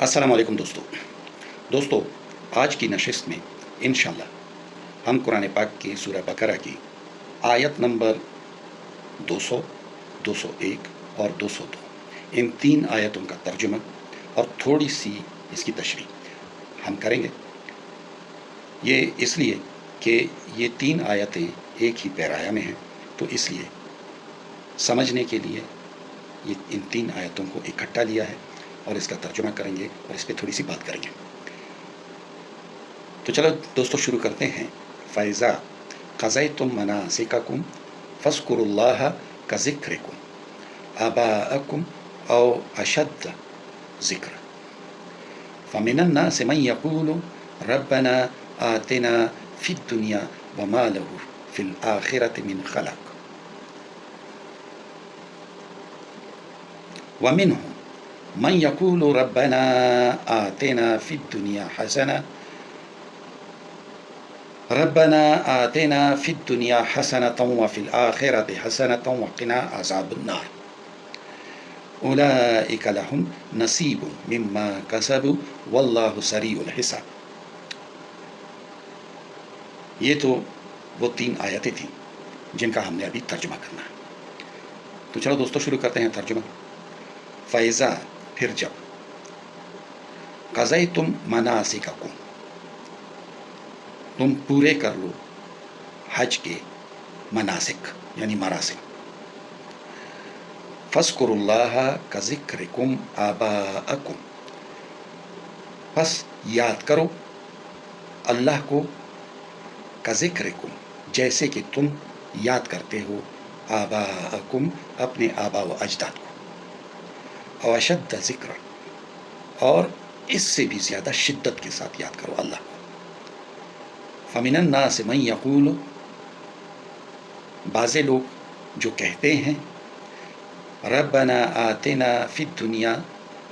السلام علیکم دوستو آج کی نشست میں انشاءاللہ ہم قرآن پاک کی سورہ بقرہ کی آیت نمبر 200، 201 اور 202 ان تین آیتوں کا ترجمہ اور تھوڑی سی اس کی تشریح ہم کریں گے۔ یہ اس لیے کہ یہ تین آیتیں ایک ہی پیرایا میں ہیں، تو اس لیے سمجھنے کے لیے یہ ان تین آیتوں کو اکٹھا لیا ہے اور اس کا ترجمہ کریں گے اور اس پہ تھوڑی سی بات کریں گے۔ تو چلو دوستو شروع کرتے ہیں۔ فَإِذَا قَضَيْتُم مَنَاسِكَكُمْ فَاذْكُرُوا اللَّهَ كَذِكْرِكُمْ آبَاءَكُمْ أَوْ أَشَدَّ ذِكْرًا فَمِنَ النَّاسِ مَن يَقُولُ رَبَّنَا آتِنَا فِي الدُّنْيَا وَمَا لَهُ فِي الْآخِرَةِ مِنْ خَلَقٍ وَمِنْهُمْ من يقول ربنا آتنا في الدنيا حسنة وفي الآخرة حسنة وقنا عذاب النار أولئك لهم نصيب مما كسبوا والله سريع الحساب۔ یہ تو وہ تین آیتیں تھیں جن کا ہم نے ابھی ترجمہ کرنا ہے۔ تو چلو دوستو شروع کرتے ہیں ترجمہ۔ فَإِذَا پھر جب، قَضَيْتُم مَنَاسِكَكُمْ تم پورے کر لو حج کے مناسک یعنی مراسم، فَاذْكُرُوا اللَّهَ كَذِكْرِكُمْ آبَاءَكُمْ پس یاد کرو اللہ کو، كَذِكْرِكُمْ جیسے کہ تم یاد کرتے ہو آباءَكُمْ اپنے آبا و اجداد کو، أَوْ أَشَدَّ ذِكْرًا اور اس سے بھی زیادہ شدت کے ساتھ یاد کرو اللہ کو۔ فَمِنَ النَّاسِ مَن يَقُولُ بعضے لوگ جو کہتے ہیں ربنا آتنا فی الدنیا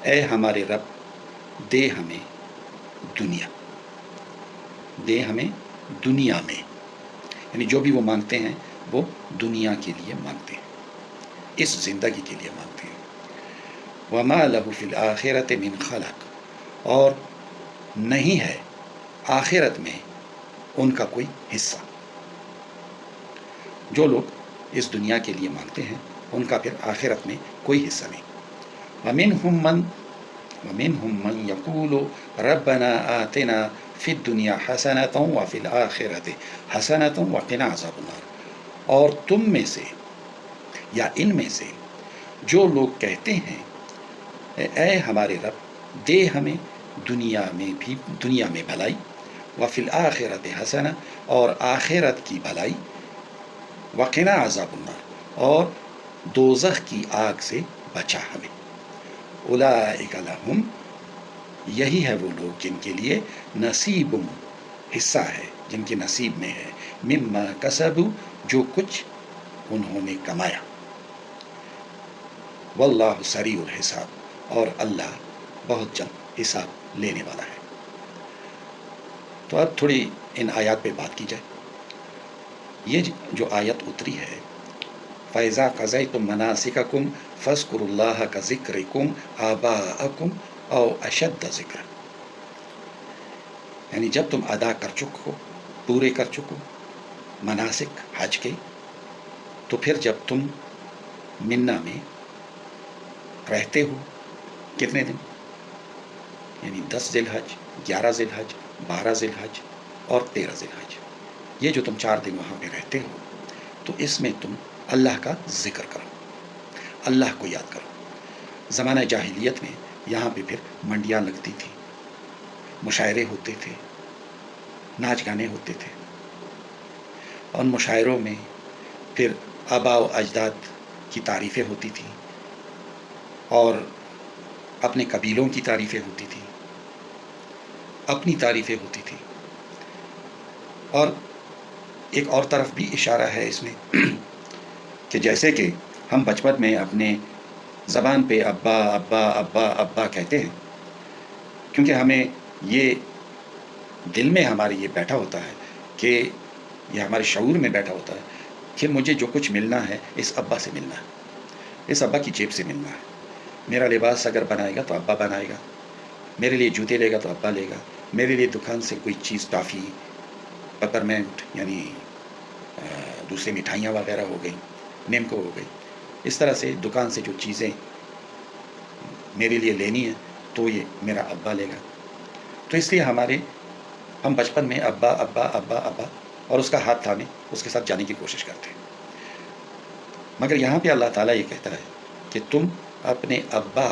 اے ہمارے رب دے ہمیں دنیا، دے ہمیں دنیا میں، یعنی جو بھی وہ مانگتے ہیں وہ دنیا کے لیے مانگتے ہیں، اس زندگی کے لیے مانگتے ہیں۔ وَمَا لَهُ فِي الْآخِرَةِ مِنْ خَلَقٍ اور نہیں ہے آخرت میں ان کا کوئی حصہ۔ جو لوگ اس دنیا کے لیے مانگتے ہیں ان کا پھر آخرت میں کوئی حصہ نہیں۔ وَمِنْهُمْ مَنْ يَقُولُ رَبَّنَا آتِنَا فِي الدُّنْيَا حَسَنَةً وَفِي الْآخِرَةِ حَسَنَةً وَقِنَا عَذَابَ النَّارِ اور تم میں سے یا ان میں سے جو لوگ کہتے ہیں اے ہمارے رب دے ہمیں دنیا میں بھلائی، وفی الآخرۃ حسنہ اور آخرت کی بھلائی، وقنا عذاب النار اور دوزخ کی آگ سے بچا ہمیں۔ اولئک لہم یہی ہے وہ لوگ جن کے لیے نصیب حصہ ہے، جن کے نصیب میں ہے، مما کسبوا جو کچھ انہوں نے کمایا، واللہ سریع الحساب اور اللہ بہت جلد حساب لینے والا ہے۔ تو اب تھوڑی ان آیات پہ بات کی جائے۔ یہ جو آیت اتری ہے فَإِذَا قَضَيْتُم مَنَاسِكَكُمْ فَاذْكُرُوا اللَّهَ كَذِكْرِكُمْ آبَاءَكُمْ أَوْ أَشَدَّ ذِكْرًا یعنی جب تم ادا کر چکو، پورے کر چکو مناسک حج کے، تو پھر جب تم منا میں رہتے ہو کتنے دن، یعنی 10 ذی الحج، 11 ذی الحج، 12 ذی الحج اور 13 ذی الحج، یہ جو تم 4 دن وہاں پہ رہتے ہو تو اس میں تم اللہ کا ذکر کرو، اللہ کو یاد کرو۔ زمانہ جاہلیت میں یہاں پہ پھر منڈیاں لگتی تھیں، مشاعرے ہوتے تھے، ناچ گانے ہوتے تھے، اور مشاعروں میں پھر آباء و اجداد کی تعریفیں ہوتی تھیں اور اپنے قبیلوں کی تعریفیں ہوتی تھیں، اپنی تعریفیں ہوتی تھیں۔ اور ایک اور طرف بھی اشارہ ہے اس میں کہ جیسے کہ ہم بچپن میں اپنے زبان پہ ابا ابا ابا ابا کہتے ہیں، کیونکہ ہمیں یہ دل میں ہمارے یہ بیٹھا ہوتا ہے کہ یہ ہمارے شعور میں بیٹھا ہوتا ہے کہ مجھے جو کچھ ملنا ہے اس ابا سے ملنا ہے، اس ابا کی جیب سے ملنا ہے۔ میرا لباس اگر بنائے گا تو ابا بنائے گا، میرے لیے جوتے لے گا تو ابا لے گا، میرے لیے دکان سے کوئی چیز ٹافی، پپرمنٹ یعنی دوسری مٹھائیاں وغیرہ ہو گئی، نیمکو ہو گئی، اس طرح سے دکان سے جو چیزیں میرے لیے لینی ہیں تو یہ میرا ابا لے گا۔ تو اس لیے ہم بچپن میں ابا ابا ابا ابا اور اس کا ہاتھ تھامے اس کے ساتھ جانے کی کوشش کرتے ہیں، مگر یہاں پہ اللہ تعالیٰ یہ کہتا ہے کہ تم اپنے ابا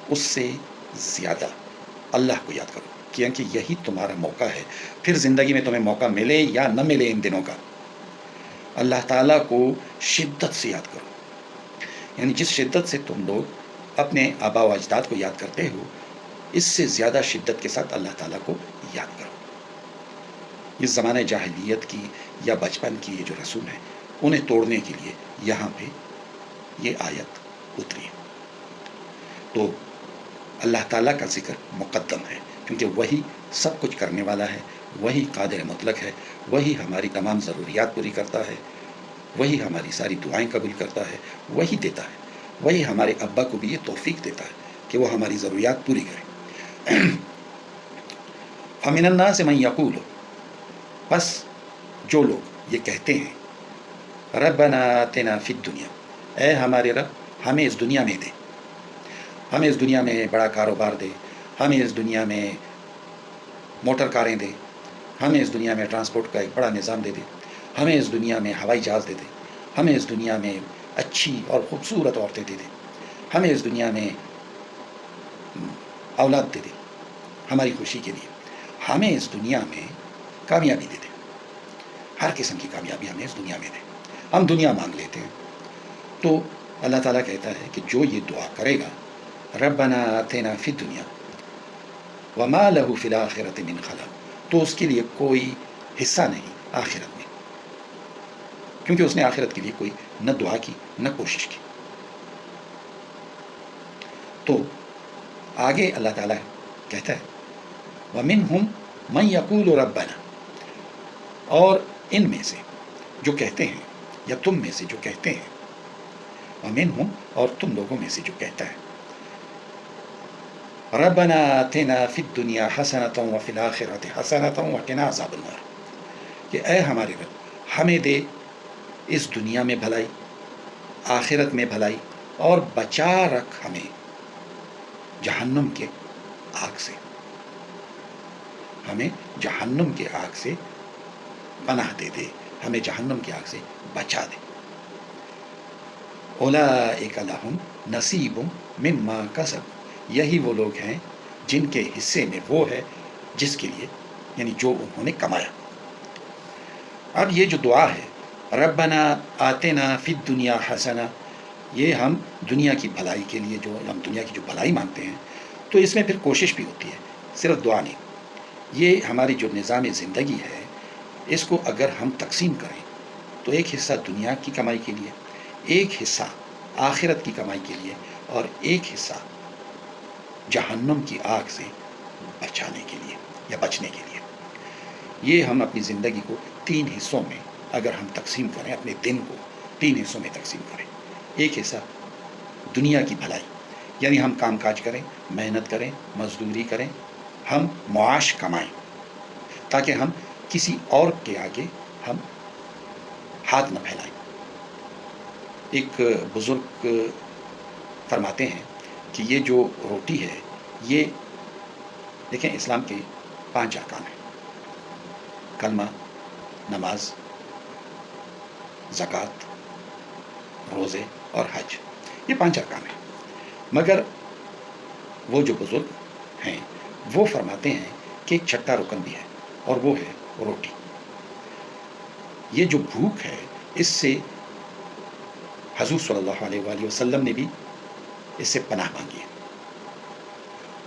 اس سے زیادہ اللہ کو یاد کرو، کیونکہ یہی تمہارا موقع ہے، پھر زندگی میں تمہیں موقع ملے یا نہ ملے ان دنوں کا، اللہ تعالیٰ کو شدت سے یاد کرو، یعنی جس شدت سے تم لوگ اپنے آبا و اجداد کو یاد کرتے ہو، اس سے زیادہ شدت کے ساتھ اللہ تعالیٰ کو یاد کرو۔ اس زمانہ جاہلیت کی یا بچپن کی یہ جو رسوم ہے انہیں توڑنے کے لیے یہاں پہ یہ آیت اتری ہے۔ تو اللہ تعالیٰ کا ذکر مقدم ہے، کیونکہ وہی سب کچھ کرنے والا ہے، وہی قادر مطلق ہے، وہی ہماری تمام ضروریات پوری کرتا ہے، وہی ہماری ساری دعائیں قبول کرتا ہے، وہی دیتا ہے، وہی ہمارے ابا کو بھی یہ توفیق دیتا ہے کہ وہ ہماری ضروریات پوری کرے۔ فَمِنَ النَّاسِ مَن يَقُولُ، بس جو لوگ یہ کہتے ہیں رَبَّنَا آتِنَا فِی الدُّنْيَا، اے ہمارے رب ہمیں اس دنیا میں دے، ہمیں اس دنیا میں بڑا کاروبار دے، ہمیں اس دنیا میں موٹر کاریں دے، ہمیں اس دنیا میں ٹرانسپورٹ کا ایک بڑا نظام دے دے، ہمیں اس دنیا میں ہوائی جہاز دے دے، ہمیں اس دنیا میں اچھی اور خوبصورت عورتیں دے دے، ہمیں اس دنیا میں اولاد دے دے ہماری خوشی کے لیے، ہمیں اس دنیا میں کامیابی دے دے، ہر قسم کی کامیابی ہمیں اس دنیا میں دے، ہم دنیا مانگ لیتے ہیں۔ تو اللہ تعالیٰ کہتا ہے کہ جو یہ دعا کرے گا ربنا آتنا فی الدنیا وما لہ فی الآخرۃ من خلاق، تو اس کے لیے کوئی حصہ نہیں آخرت میں، کیونکہ اس نے آخرت کے لیے کوئی نہ دعا کی نہ کوشش کی۔ تو آگے اللہ تعالیٰ کہتا ہے وَمِنْهُمْ مَنْ يَقُولُ رَبَّنَا، اور ان میں سے جو کہتے ہیں یا تم میں سے جو کہتے ہیں، وَمِنْهُمْ اور تم لوگوں میں سے جو کہتا ہے رَبَّنَا آتِنَا فِی الدُّنْيَا حَسَنَةً وَفِي الْآخِرَةِ حَسَنَةً وَقِنَا عَذَابَ النَّارِ، کہ اے ہمارے رب ہمیں دے اس دنیا میں بھلائی، آخرت میں بھلائی، اور بچا رکھ ہمیں جہنم کے آگ سے، ہمیں جہنم کے آگ سے پناہ دے دے، ہمیں جہنم کی آگ سے بچا دے۔ اولئک لہم نصیب مما کسبوا، یہی وہ لوگ ہیں جن کے حصے میں وہ ہے جس کے لیے، یعنی جو انہوں نے کمایا۔ اب یہ جو دعا ہے ربنا آتنا فی الدنیا حسنہ، یہ ہم دنیا کی بھلائی کے لیے، جو ہم دنیا کی جو بھلائی مانگتے ہیں، تو اس میں پھر کوشش بھی ہوتی ہے، صرف دعا نہیں۔ یہ ہماری جو نظام زندگی ہے اس کو اگر ہم تقسیم کریں تو ایک حصہ دنیا کی کمائی کے لیے، ایک حصہ آخرت کی کمائی کے لیے، اور ایک حصہ جہنم کی آگ سے بچانے کے لیے یا بچنے کے لیے۔ یہ ہم اپنی زندگی کو 3 حصوں میں اگر ہم تقسیم کریں، اپنے دن کو 3 حصوں میں تقسیم کریں، ایک حصہ دنیا کی بھلائی، یعنی ہم کام کاج کریں، محنت کریں، مزدوری کریں، ہم معاش کمائیں تاکہ ہم کسی اور کے آگے ہم ہاتھ نہ پھیلائیں۔ ایک بزرگ فرماتے ہیں کہ یہ جو روٹی ہے، یہ دیکھیں اسلام کے 5 ارکان ہیں، کلمہ، نماز، زکوٰۃ، روزے اور حج، یہ 5 ارکان ہیں، مگر وہ جو بزرگ ہیں وہ فرماتے ہیں کہ ایک چھٹا رکن بھی ہے، اور وہ ہے روٹی۔ یہ جو بھوک ہے اس سے حضور صلی اللہ علیہ وآلہ وسلم نے بھی اس سے پناہ مانگی ہے۔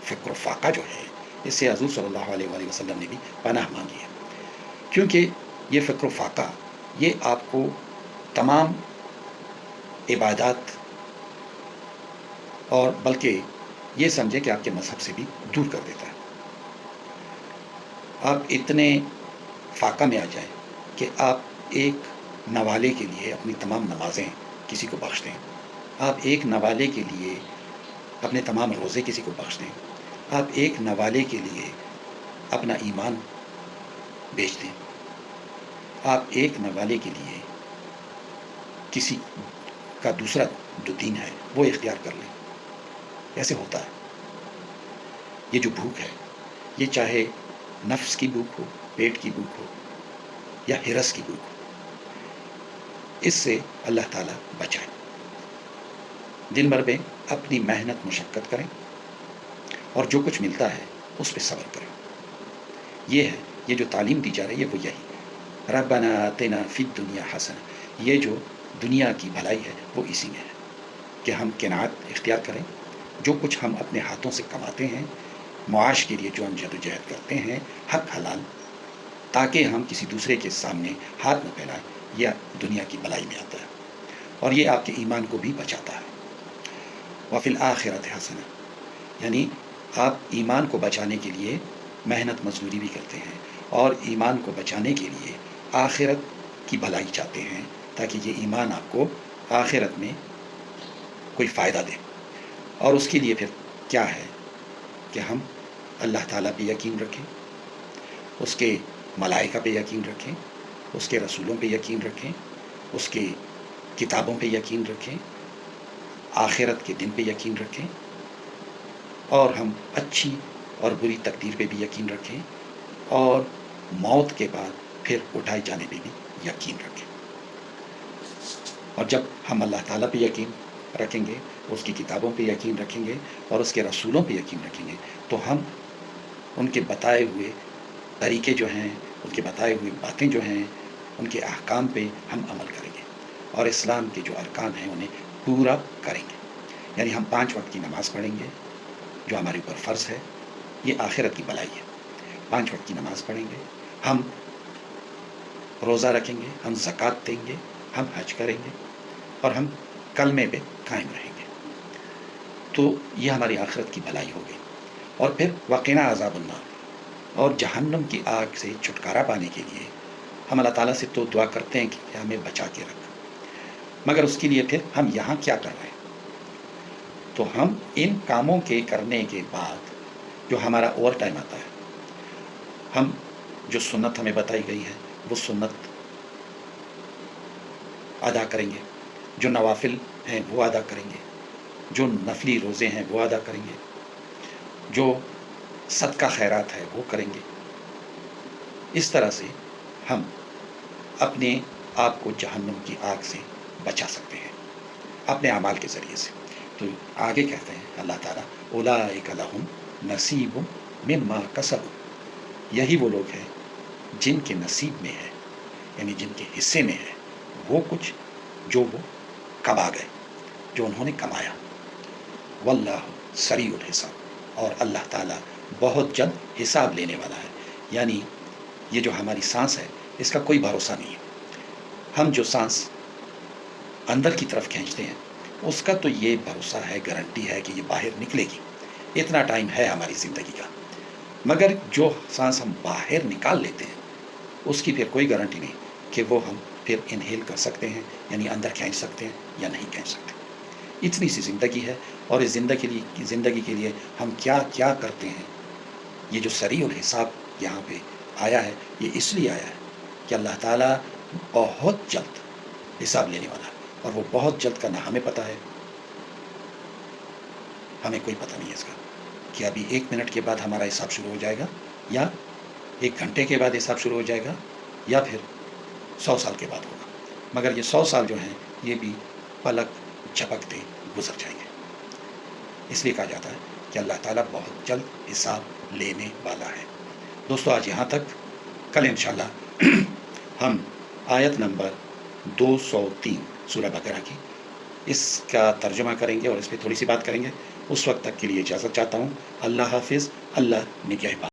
فقر و فاقہ جو ہے اس سے حضور صلی اللہ علیہ وآلہ وسلم نے بھی پناہ مانگی ہے، کیونکہ یہ فقر و فاقہ یہ آپ کو تمام عبادات، اور بلکہ یہ سمجھے کہ آپ کے مذہب سے بھی دور کر دیتا ہے۔ آپ اتنے فاقہ میں آ جائیں کہ آپ ایک نوالے کے لیے اپنی تمام نمازیں کسی کو بخش دیں، آپ ایک نوالے کے لیے اپنے تمام روزے کسی کو بخش دیں، آپ ایک نوالے کے لیے اپنا ایمان بیچ دیں، آپ ایک نوالے کے لیے کسی کا دوسرا جو دین ہے وہ اختیار کر لیں، ایسے ہوتا ہے۔ یہ جو بھوک ہے، یہ چاہے نفس کی بھوک ہو، پیٹ کی بھوک ہو یا ہرس کی بھوک ہو، اس سے اللہ تعالیٰ بچائے۔ دن بھر میں اپنی محنت مشقت کریں اور جو کچھ ملتا ہے اس پہ صبر کریں۔ یہ ہے، یہ جو تعلیم دی جا رہی ہے وہ یہی، ربنا آتنا فی الدنیا حسنہ، یہ جو دنیا کی بھلائی ہے وہ اسی میں ہے کہ ہم قناعت اختیار کریں، جو کچھ ہم اپنے ہاتھوں سے کماتے ہیں، معاش کے لیے جو ہم جدوجہد کرتے ہیں، حق حلال، تاکہ ہم کسی دوسرے کے سامنے ہاتھ نہ پھیلائیں، یہ دنیا کی بھلائی میں آتا ہے اور یہ آپ کے ایمان کو بھی بچاتا ہے۔ وفی الآخرۃ حسنہ، یعنی آپ ایمان کو بچانے کے لیے محنت مزدوری بھی کرتے ہیں اور ایمان کو بچانے کے لیے آخرت کی بھلائی چاہتے ہیں، تاکہ یہ ایمان آپ کو آخرت میں کوئی فائدہ دے۔ اور اس کے لیے پھر کیا ہے کہ ہم اللہ تعالیٰ پہ یقین رکھیں، اس کے ملائکہ پہ یقین رکھیں، اس کے رسولوں پہ یقین رکھیں، اس کے کتابوں پہ یقین رکھیں، آخرت کے دن پہ یقین رکھیں، اور ہم اچھی اور بری تقدیر پہ بھی یقین رکھیں، اور موت کے بعد پھر اٹھائے جانے پہ بھی یقین رکھیں۔ اور جب ہم اللہ تعالیٰ پہ یقین رکھیں گے، اس کی کتابوں پہ یقین رکھیں گے اور اس کے رسولوں پہ یقین رکھیں گے، تو ہم ان کے بتائے ہوئے طریقے جو ہیں، ان کے بتائے ہوئے باتیں جو ہیں، ان کے احکام پہ ہم عمل کریں گے اور اسلام کے جو ارکان ہیں انہیں پورا کریں گے۔ یعنی ہم 5 وقت کی نماز پڑھیں گے جو ہمارے اوپر فرض ہے، یہ آخرت کی بھلائی ہے۔ 5 وقت کی نماز پڑھیں گے، ہم روزہ رکھیں گے، ہم زکوٰۃ دیں گے، ہم حج کریں گے اور ہم کلمے پہ قائم رہیں گے، تو یہ ہماری آخرت کی بھلائی ہوگی۔ اور پھر وقنا عذاب النار، اور جہنم کی آگ سے چھٹکارا پانے کے لیے ہم اللہ تعالیٰ سے تو دعا کرتے ہیں کہ ہمیں بچا کے رکھ، مگر اس کے لیے پھر ہم یہاں کیا کر رہے ہیں؟ تو ہم ان کاموں کے کرنے کے بعد جو ہمارا اوور ٹائم آتا ہے، ہم جو سنت ہمیں بتائی گئی ہے وہ سنت ادا کریں گے، جو نوافل ہیں وہ ادا کریں گے، جو نفلی روزے ہیں وہ ادا کریں گے، جو صدقہ خیرات ہے وہ کریں گے۔ اس طرح سے ہم اپنے آپ کو جہنم کی آگ سے بچا سکتے ہیں اپنے اعمال کے ذریعے سے۔ تو آگے کہتے ہیں اللہ تعالیٰ، اولئک لہم نصیب مما کسبوا، یہی وہ لوگ ہیں جن کے نصیب میں ہے، یعنی جن کے حصے میں ہے وہ کچھ جو وہ کما گئے، جو انہوں نے کمایا۔ واللہ سریع الحساب، اور اللہ تعالیٰ بہت جلد حساب لینے والا ہے۔ یعنی یہ جو ہماری سانس ہے اس کا کوئی بھروسہ نہیں ہے، ہم جو سانس اندر کی طرف کھینچتے ہیں اس کا تو یہ بھروسہ ہے، گارنٹی ہے کہ یہ باہر نکلے گی، اتنا ٹائم ہے ہماری زندگی کا، مگر جو سانس ہم باہر نکال لیتے ہیں اس کی پھر کوئی گارنٹی نہیں کہ وہ ہم پھر انہیل کر سکتے ہیں، یعنی اندر کھینچ سکتے ہیں یا نہیں کھینچ سکتے۔ اتنی سی زندگی ہے، اور اس زندگی کے لیے ہم کیا کیا کرتے ہیں۔ یہ جو سریع الحساب یہاں پہ آیا ہے یہ اس لیے آیا ہے کہ اللہ تعالیٰ بہت جلد حساب لینے والا ہے، اور وہ بہت جلد کا نہ ہمیں پتہ ہے، ہمیں کوئی پتہ نہیں ہے اس کا کہ ابھی 1 منٹ کے بعد ہمارا حساب شروع ہو جائے گا، یا 1 گھنٹے کے بعد حساب شروع ہو جائے گا، یا پھر 100 سال کے بعد ہوگا، مگر یہ 100 سال جو ہیں یہ بھی پلک جھپکتے گزر جائیں گے۔ اس لیے کہا جاتا ہے کہ اللہ تعالیٰ بہت جلد حساب لینے والا ہے۔ دوستو آج یہاں تک، کل انشاءاللہ ہم آیت نمبر 203 سورہ بقرہ کی اس کا ترجمہ کریں گے اور اس پہ تھوڑی سی بات کریں گے۔ اس وقت تک کے لیے اجازت چاہتا ہوں۔ اللہ حافظ، اللہ نگہبان۔